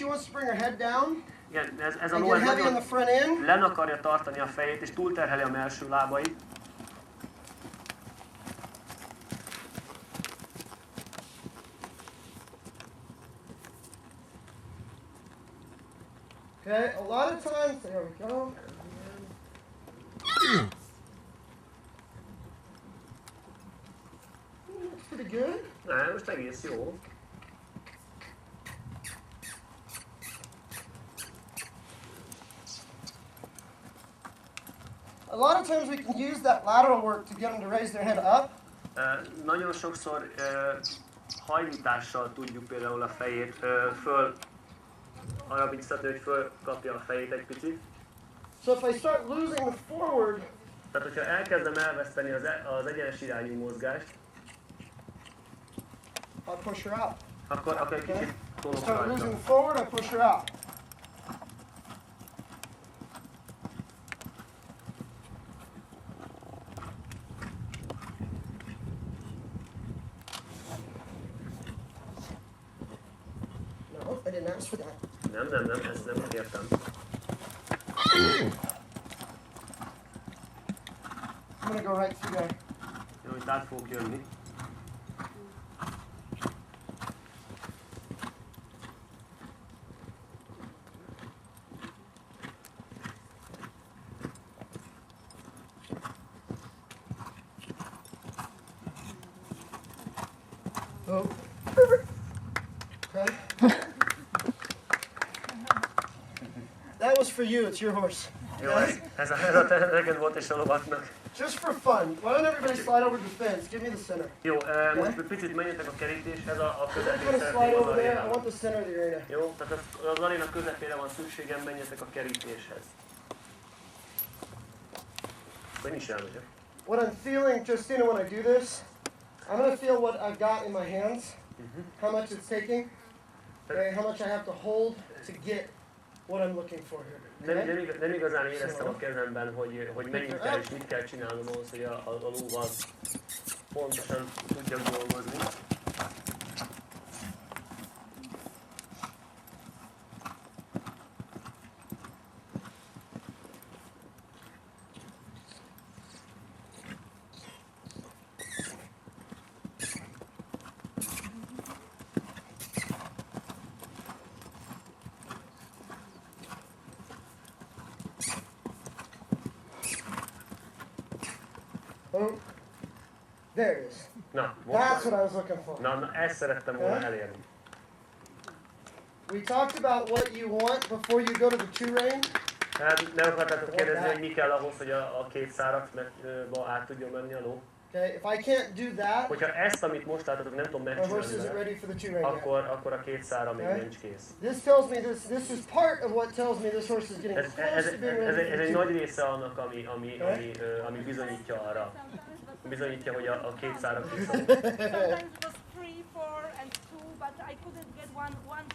wants to bring her head down. Igen, ez a And ló get heavy on the nagyon front end. len akarja tartani a fejét, és túlterheli a mellső lábait. Okay, a lot of times, there we go. Looks pretty good. Most egész jó. A lot of times we can use that lateral work to get them to raise their head up. Nagyon sokszor hajlítással tudjuk például a fejét föl arra biztatni, hogy fölkapja a fejét egy picit. So if I start losing the forward, Tehát, hogyha elkezdem elveszteni az egyenes irányú mozgást, I'll push her out. akkor egy kicsit tolok Start rajta. losing the forward, I push her out. No, I didn't ask for that. Nem, ezt nem értem. I'm gonna go right through there. Jó, itt át fogok jönni. Oh, perfect. Okay. That was for you, it's your horse. Jó, ez a neked volt és a lovaknak. Just for fun. Why don't everybody slide over to the fence? Give me the center. Jó, most egy picit menjetek a kerítéshez, a I'm közepén gonna slide szeretném az over there. I arénába. want the center of the arena. Jó, tehát az aréna közepére van szükségem, menjetek a kerítéshez. Akkor én is elmegyek. What I'm feeling, Justina, when I do this, I'm gonna feel what I've got in my hands, how much it's taking, okay, how much I have to hold to get what I'm looking for here. Okay? Nem igazán éreztem a kezemben, hogy mennyit kell és mit kell csinálnom ahhoz, hogy a lóval pontosan tudjak dolgozni. Oh, there it is. Na, That's what I was looking for. na, ezt szerettem volna elérni. We talked about what you want before you go to the two rein. Hát nem akartátok kérdezni, hogy mi kell ahhoz, hogy a két szárat át tudjon menni a ló. Okay, if I can't do that, Hogyha ezt, amit most láttatok, nem tudom my horse megcsinálni isn't vele, ready for the two rein yet. akkor a két szára még Okay. nincs kész. This tells me this is part of what tells me this horse is getting Ez close to being ready for egy the two. nagy része annak, ami bizonyítja arra. Bizonyítja, hogy a két szára kész. Sometimes it was 3, 4, and 2, but I couldn't get one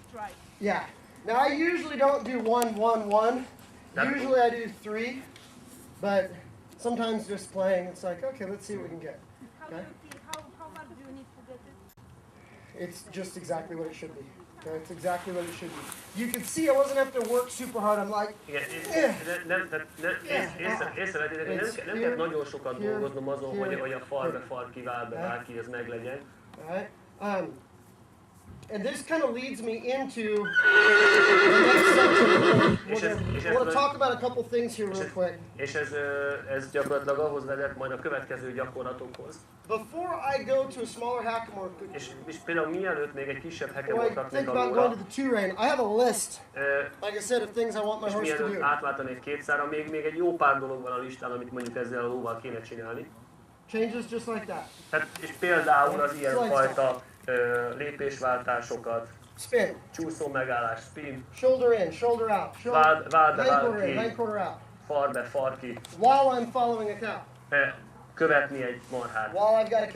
strike. Yeah. Now I usually don't do 1, 1, 1. Usually I do 3, but sometimes just playing, it's like, okay, let's see what we can get. How do you feel? How much do you need to get it? It's just exactly what it should be. Okay, it's exactly what it should be. You can see I wasn't having to work super hard. I'm like, Igen, észrevettétek, nem kell nagyon sokat dolgoznom azon, hogy a far ki, vál ki, ez meglegyen. all right. And this kind of leads me into the next section. I want to talk about a couple things here real quick. És ez gyakorlatilag ahhoz vezet majd a következő gyakorlatokhoz. Before I go to a smaller hackamore, És például mielőtt még egy kisebb or hekemort I raknék think a about going lóra, to the two rein, I have a list, like I said, of things I want my és horse to mielőtt do. átváltanék két szára, még egy jó pár dolog van a listán, amit mondjuk ezzel a lóval kéne csinálni. Changes just like that. Hát, és például az ilyenfajta lépésváltásokat, Spin. csúszó megállás, spin, Shoulder in, shoulder out. vád Hind quarter vád in, hind ki, quarter out. far be, far ki, While I'm following a cow. követni egy marhát. While I've got a